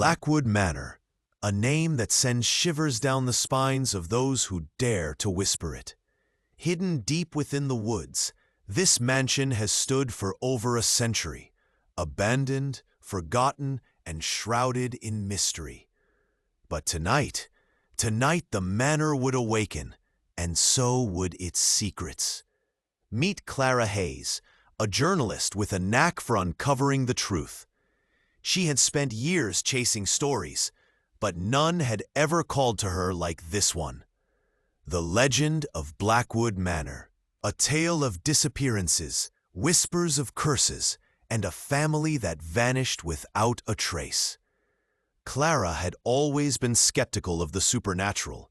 Blackwood Manor, a name that sends shivers down the spines of those who dare to whisper it. Hidden deep within the woods, this mansion has stood for over a century, abandoned, forgotten, and shrouded in mystery. But tonight the manor would awaken, and so would its secrets. Meet Clara Hayes, a journalist with a knack for uncovering the truth. She had spent years chasing stories, but none had ever called to her like this one. The Legend of Blackwood Manor, a tale of disappearances, whispers of curses, and a family that vanished without a trace. Clara had always been skeptical of the supernatural,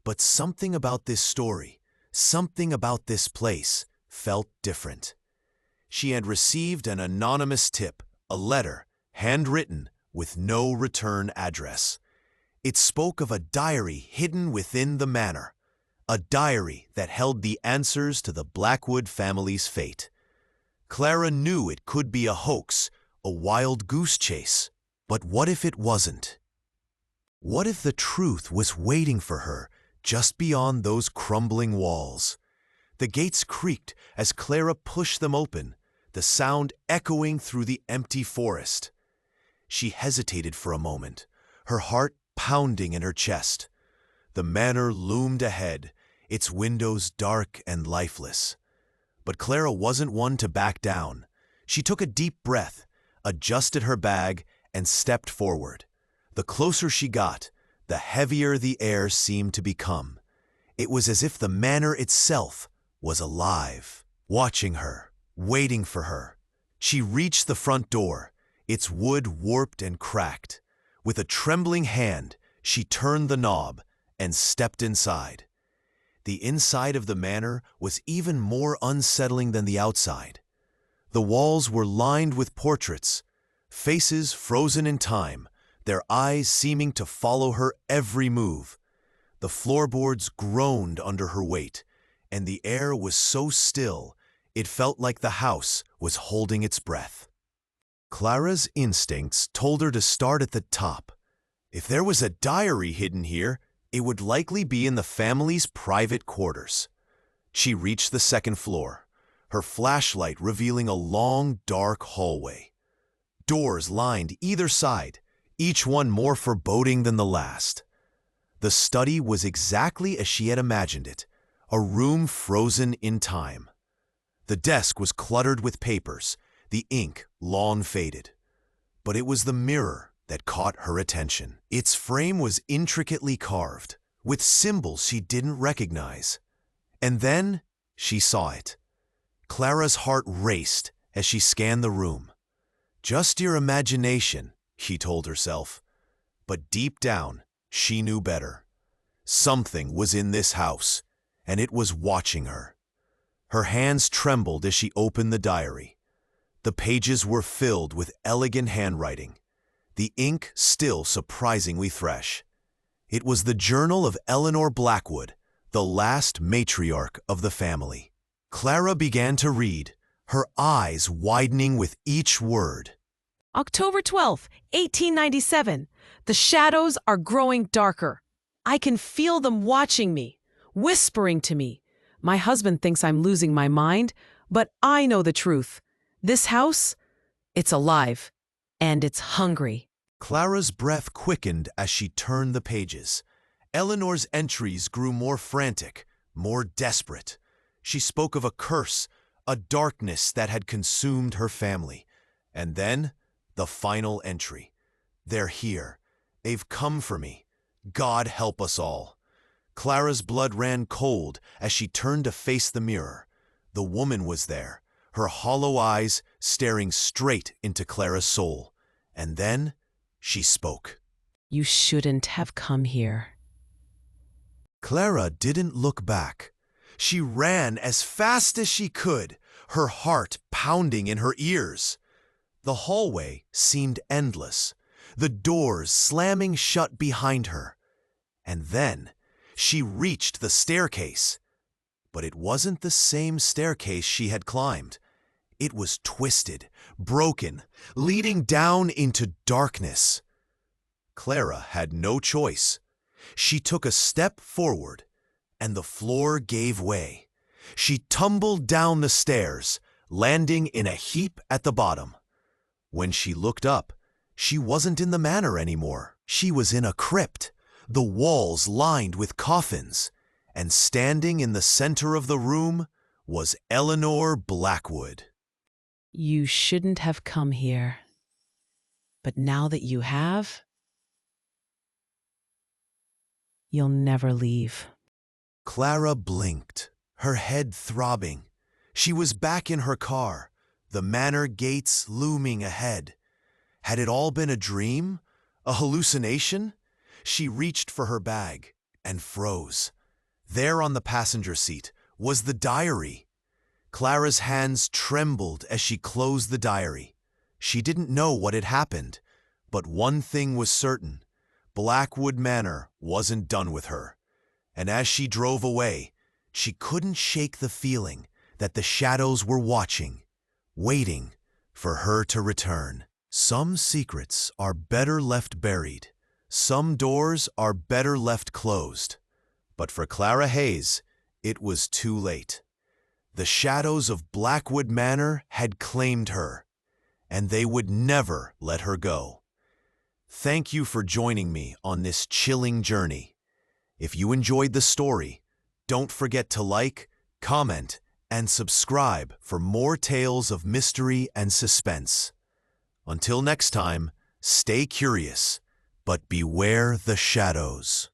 but something about this story, something about this place, felt different. She had received an anonymous tip, a letter, handwritten, with no return address. It spoke of a diary hidden within the manor, a diary that held the answers to the Blackwood family's fate. Clara knew it could be a hoax, a wild goose chase. But what if it wasn't? What if the truth was waiting for her just beyond those crumbling walls? The gates creaked as Clara pushed them open, the sound echoing through the empty forest. She hesitated for a moment, her heart pounding in her chest. The manor loomed ahead, its windows dark and lifeless. But Clara wasn't one to back down. She took a deep breath, adjusted her bag, and stepped forward. The closer she got, the heavier the air seemed to become. It was as if the manor itself was alive, watching her, waiting for her. She reached the front door, its wood warped and cracked. With a trembling hand, she turned the knob and stepped inside. The inside of the manor was even more unsettling than the outside. The walls were lined with portraits, faces frozen in time, their eyes seeming to follow her every move. The floorboards groaned under her weight, and the air was so still, it felt like the house was holding its breath. Clara's instincts told her to start at the top. If there was a diary hidden here, it would likely be in the family's private quarters. She reached the second floor, her flashlight revealing a long, dark hallway. Doors lined either side, each one more foreboding than the last. The study was exactly as she had imagined it, a room frozen in time. The desk was cluttered with papers, the ink long faded. But it was the mirror that caught her attention. Its frame was intricately carved, with symbols she didn't recognize. And then she saw it. Clara's heart raced as she scanned the room. Just your imagination, she told herself. But deep down, she knew better. Something was in this house, and it was watching her. Her hands trembled as she opened the diary. The pages were filled with elegant handwriting, the ink still surprisingly fresh. It was the journal of Eleanor Blackwood, the last matriarch of the family. Clara began to read, her eyes widening with each word. October 12th, 1897. The shadows are growing darker. I can feel them watching me, whispering to me. My husband thinks I'm losing my mind, but I know the truth. This house, it's alive, and it's hungry. Clara's breath quickened as she turned the pages. Eleanor's entries grew more frantic, more desperate. She spoke of a curse, a darkness that had consumed her family. And then, the final entry. They're here. They've come for me. God help us all. Clara's blood ran cold as she turned to face the mirror. The woman was there, her hollow eyes staring straight into Clara's soul. And then she spoke. You shouldn't have come here. Clara didn't look back. She ran as fast as she could, her heart pounding in her ears. The hallway seemed endless, the doors slamming shut behind her. And then she reached the staircase. But it wasn't the same staircase she had climbed. It was twisted, broken, leading down into darkness. Clara had no choice. She took a step forward, and the floor gave way. She tumbled down the stairs, landing in a heap at the bottom. When she looked up, she wasn't in the manor anymore. She was in a crypt, the walls lined with coffins, and standing in the center of the room was Eleanor Blackwood. You shouldn't have come here. But now that you have, you'll never leave. Clara blinked, her head throbbing. She was back in her car, the manor gates looming ahead. Had it all been a dream? A hallucination? She reached for her bag and froze. There on the passenger seat was the diary. Clara's hands trembled as she closed the diary. She didn't know what had happened, but one thing was certain. Blackwood Manor wasn't done with her. And as she drove away, she couldn't shake the feeling that the shadows were watching, waiting for her to return. Some secrets are better left buried. Some doors are better left closed. But for Clara Hayes, it was too late. The shadows of Blackwood Manor had claimed her, and they would never let her go. Thank you for joining me on this chilling journey. If you enjoyed the story, don't forget to like, comment, and subscribe for more tales of mystery and suspense. Until next time, stay curious, but beware the shadows.